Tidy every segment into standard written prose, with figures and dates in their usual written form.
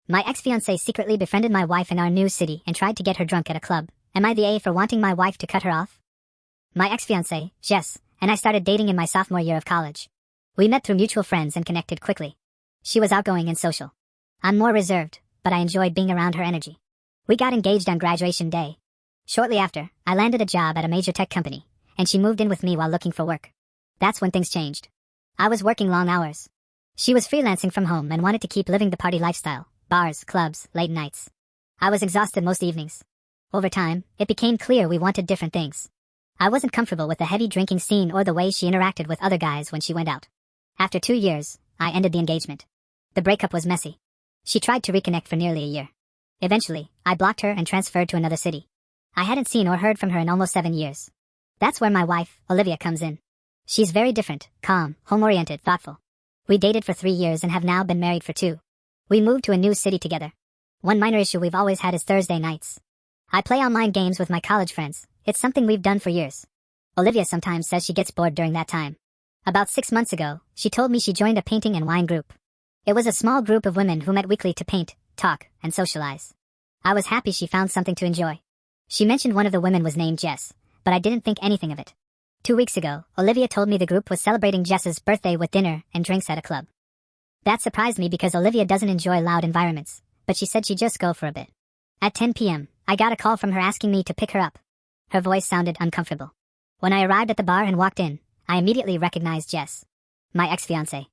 My ex-fiancée secretly befriended my wife in our new city and tried to get her drunk at a club. Am I the A for wanting my wife to cut her off? My ex-fiancée, Jess, and I started dating in my sophomore year of college. We met through mutual friends and connected quickly. She was outgoing and social. I'm more reserved, but I enjoyed being around her energy. We got engaged on graduation day. Shortly after, I landed a job at a major tech company, and she moved in with me while looking for work. That's when things changed. I was working long hours. She was freelancing from home and wanted to keep living the party lifestyle, bars, clubs, late nights. I was exhausted most evenings. Over time, it became clear we wanted different things. I wasn't comfortable with the heavy drinking scene or the way she interacted with other guys when she went out. After 2 years, I ended the engagement. The breakup was messy. She tried to reconnect for nearly a year. Eventually, I blocked her and transferred to another city. I hadn't seen or heard from her in almost 7 years. That's where my wife, Olivia, comes in. She's very different, calm, home-oriented, thoughtful. We dated for 3 years and have now been married for 2. We moved to a new city together. One minor issue we've always had is Thursday nights. I play online games with my college friends. It's something we've done for years. Olivia sometimes says she gets bored during that time. About 6 months ago, she told me she joined a painting and wine group. It was a small group of women who met weekly to paint, talk, and socialize. I was happy she found something to enjoy. She mentioned one of the women was named Jess, but I didn't think anything of it. 2 weeks ago, Olivia told me the group was celebrating Jess's birthday with dinner and drinks at a club. That surprised me because Olivia doesn't enjoy loud environments, but she said she'd just go for a bit. At 10 p.m., I got a call from her asking me to pick her up. Her voice sounded uncomfortable. When I arrived at the bar and walked in, I immediately recognized Jess, my ex-fiancée.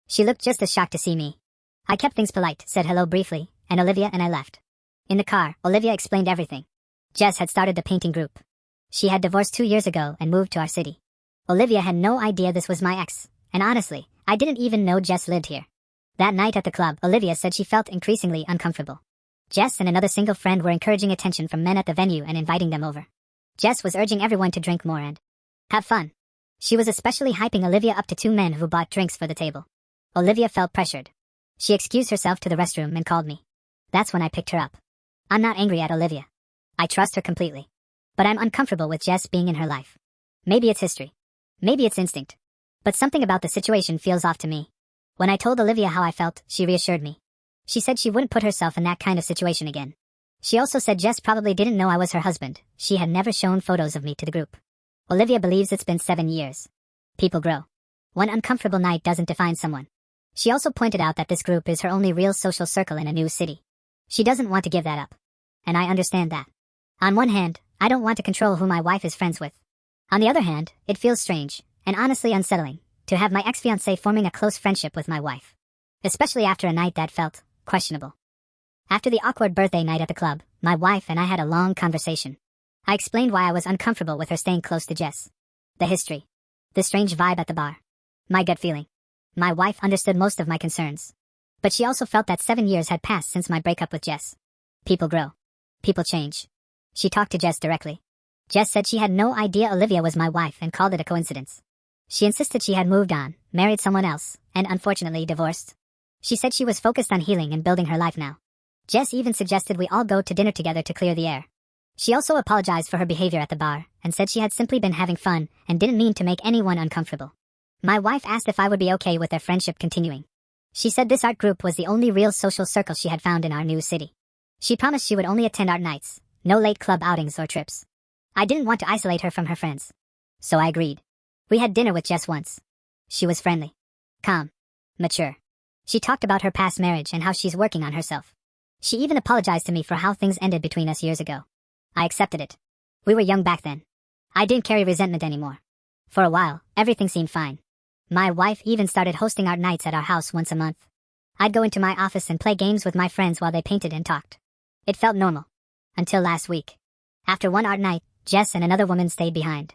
She looked just as shocked to see me. I kept things polite, said hello briefly, and Olivia and I left. In the car, Olivia explained everything. Jess had started the painting group. She had divorced 2 years ago and moved to our city. Olivia had no idea this was my ex, and honestly, I didn't even know Jess lived here. That night at the club, Olivia said she felt increasingly uncomfortable. Jess and another single friend were encouraging attention from men at the venue and inviting them over. Jess was urging everyone to drink more and have fun. She was especially hyping Olivia up to 2 men who bought drinks for the table. Olivia felt pressured. She excused herself to the restroom and called me. That's when I picked her up. I'm not angry at Olivia. I trust her completely. But I'm uncomfortable with Jess being in her life. Maybe it's history. Maybe it's instinct. But something about the situation feels off to me. When I told Olivia how I felt, she reassured me. She said she wouldn't put herself in that kind of situation again. She also said Jess probably didn't know I was her husband. She had never shown photos of me to the group. Olivia believes it's been 7 years. People grow. One uncomfortable night doesn't define someone. She also pointed out that this group is her only real social circle in a new city. She doesn't want to give that up. And I understand that. On one hand, I don't want to control who my wife is friends with. On the other hand, it feels strange, and honestly unsettling, to have my ex-fiancé forming a close friendship with my wife. Especially after a night that felt questionable. After the awkward birthday night at the club, my wife and I had a long conversation. I explained why I was uncomfortable with her staying close to Jess. The history. The strange vibe at the bar. My gut feeling. My wife understood most of my concerns. But she also felt that 7 years had passed since my breakup with Jess. People grow. People change. She talked to Jess directly. Jess said she had no idea Olivia was my wife and called it a coincidence. She insisted she had moved on, married someone else, and unfortunately divorced. She said she was focused on healing and building her life now. Jess even suggested we all go to dinner together to clear the air. She also apologized for her behavior at the bar and said she had simply been having fun and didn't mean to make anyone uncomfortable. My wife asked if I would be okay with their friendship continuing. She said this art group was the only real social circle she had found in our new city. She promised she would only attend art nights, no late club outings or trips. I didn't want to isolate her from her friends. So I agreed. We had dinner with Jess once. She was friendly, calm, mature. She talked about her past marriage and how she's working on herself. She even apologized to me for how things ended between us years ago. I accepted it. We were young back then. I didn't carry resentment anymore. For a while, everything seemed fine. My wife even started hosting art nights at our house once a month. I'd go into my office and play games with my friends while they painted and talked. It felt normal. Until last week. After one art night, Jess and another woman stayed behind.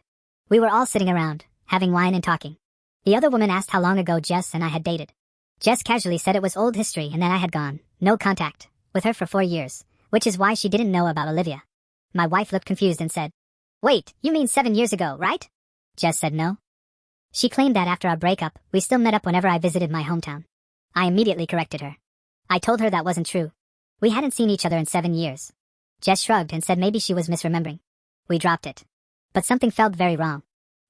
We were all sitting around, having wine and talking. The other woman asked how long ago Jess and I had dated. Jess casually said it was old history and that I had gone, no contact, with her for 4 years, which is why she didn't know about Olivia. My wife looked confused and said, "Wait, you mean 7 years ago, right?" Jess said no. She claimed that after our breakup, we still met up whenever I visited my hometown. I immediately corrected her. I told her that wasn't true. We hadn't seen each other in 7 years. Jess shrugged and said maybe she was misremembering. We dropped it. But something felt very wrong.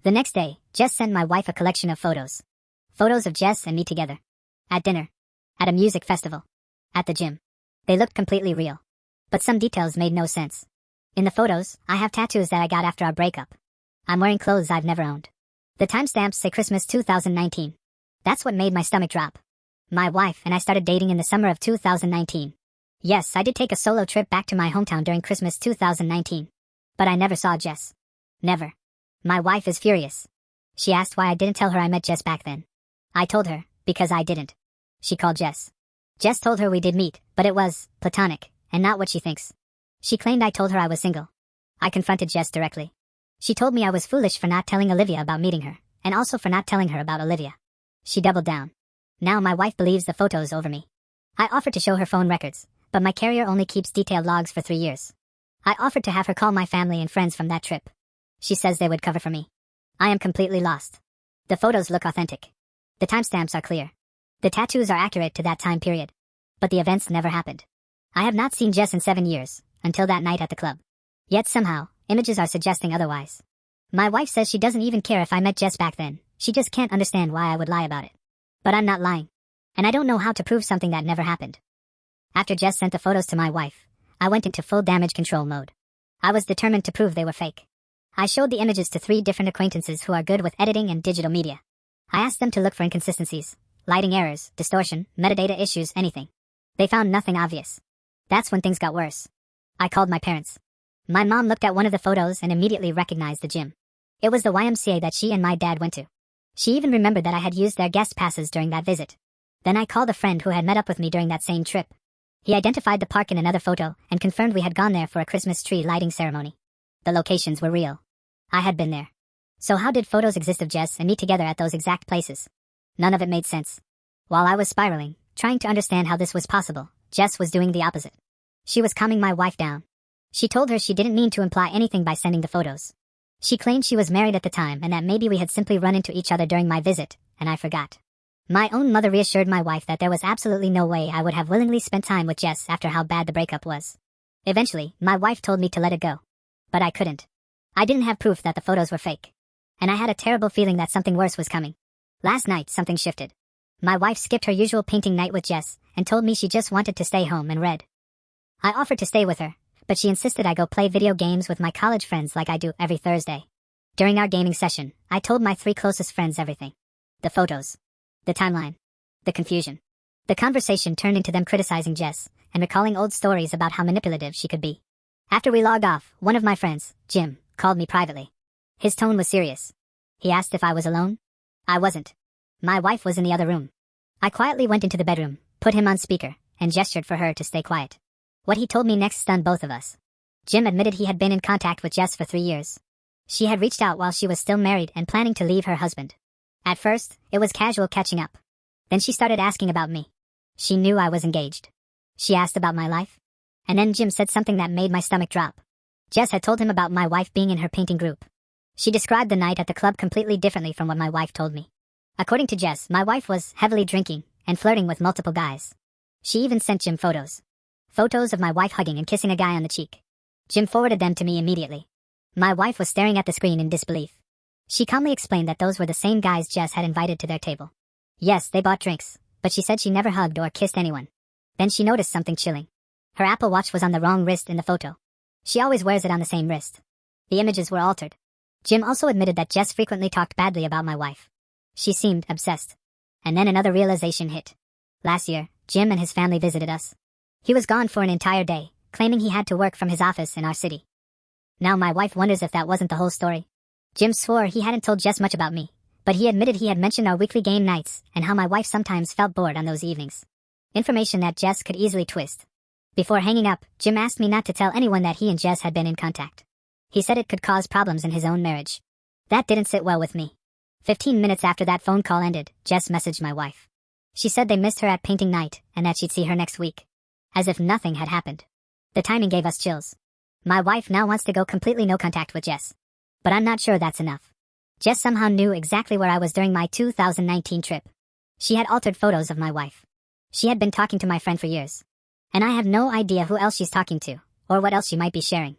The next day, Jess sent my wife a collection of photos. Photos of Jess and me together. At dinner. At a music festival. At the gym. They looked completely real. But some details made no sense. In the photos, I have tattoos that I got after our breakup. I'm wearing clothes I've never owned. The timestamps say Christmas 2019. That's what made my stomach drop. My wife and I started dating in the summer of 2019. Yes, I did take a solo trip back to my hometown during Christmas 2019. But I never saw Jess. Never. My wife is furious. She asked why I didn't tell her I met Jess back then. I told her, because I didn't. She called Jess. Jess told her we did meet, but it was platonic, and not what she thinks. She claimed I told her I was single. I confronted Jess directly. She told me I was foolish for not telling Olivia about meeting her, and also for not telling her about Olivia. She doubled down. Now my wife believes the photos over me. I offered to show her phone records, but my carrier only keeps detailed logs for 3 years. I offered to have her call my family and friends from that trip. She says they would cover for me. I am completely lost. The photos look authentic. The timestamps are clear. The tattoos are accurate to that time period. But the events never happened. I have not seen Jess in 7 years, until that night at the club. Yet somehow, images are suggesting otherwise. My wife says she doesn't even care if I met Jess back then, she just can't understand why I would lie about it. But I'm not lying. And I don't know how to prove something that never happened. After Jess sent the photos to my wife, I went into full damage control mode. I was determined to prove they were fake. I showed the images to 3 different acquaintances who are good with editing and digital media. I asked them to look for inconsistencies, lighting errors, distortion, metadata issues, anything. They found nothing obvious. That's when things got worse. I called my parents. My mom looked at one of the photos and immediately recognized the gym. It was the YMCA that she and my dad went to. She even remembered that I had used their guest passes during that visit. Then I called a friend who had met up with me during that same trip. He identified the park in another photo and confirmed we had gone there for a Christmas tree lighting ceremony. The locations were real. I had been there. So how did photos exist of Jess and me together at those exact places? None of it made sense. While I was spiraling, trying to understand how this was possible, Jess was doing the opposite. She was calming my wife down. She told her she didn't mean to imply anything by sending the photos. She claimed she was married at the time and that maybe we had simply run into each other during my visit, and I forgot. My own mother reassured my wife that there was absolutely no way I would have willingly spent time with Jess after how bad the breakup was. Eventually, my wife told me to let it go. But I couldn't. I didn't have proof that the photos were fake. And I had a terrible feeling that something worse was coming. Last night, something shifted. My wife skipped her usual painting night with Jess and told me she just wanted to stay home and read. I offered to stay with her, but she insisted I go play video games with my college friends like I do every Thursday. During our gaming session, I told my 3 closest friends everything. The photos. The timeline. The confusion. The conversation turned into them criticizing Jess and recalling old stories about how manipulative she could be. After we logged off, one of my friends, Jim, called me privately. His tone was serious. He asked if I was alone. I wasn't. My wife was in the other room. I quietly went into the bedroom, put him on speaker, and gestured for her to stay quiet. What he told me next stunned both of us. Jim admitted he had been in contact with Jess for 3 years. She had reached out while she was still married and planning to leave her husband. At first, it was casual catching up. Then she started asking about me. She knew I was engaged. She asked about my life. And then Jim said something that made my stomach drop. Jess had told him about my wife being in her painting group. She described the night at the club completely differently from what my wife told me. According to Jess, my wife was heavily drinking and flirting with multiple guys. She even sent Jim photos. Photos of my wife hugging and kissing a guy on the cheek. Jim forwarded them to me immediately. My wife was staring at the screen in disbelief. She calmly explained that those were the same guys Jess had invited to their table. Yes, they bought drinks, but she said she never hugged or kissed anyone. Then she noticed something chilling. Her Apple Watch was on the wrong wrist in the photo. She always wears it on the same wrist. The images were altered. Jim also admitted that Jess frequently talked badly about my wife. She seemed obsessed. And then another realization hit. Last year, Jim and his family visited us. He was gone for an entire day, claiming he had to work from his office in our city. Now my wife wonders if that wasn't the whole story. Jim swore he hadn't told Jess much about me, but he admitted he had mentioned our weekly game nights and how my wife sometimes felt bored on those evenings. Information that Jess could easily twist. Before hanging up, Jim asked me not to tell anyone that he and Jess had been in contact. He said it could cause problems in his own marriage. That didn't sit well with me. 15 minutes after that phone call ended, Jess messaged my wife. She said they missed her at painting night and that she'd see her next week. As if nothing had happened. The timing gave us chills. My wife now wants to go completely no contact with Jess. But I'm not sure that's enough. Jess somehow knew exactly where I was during my 2019 trip. She had altered photos of my wife. She had been talking to my friend for years. And I have no idea who else she's talking to, or what else she might be sharing.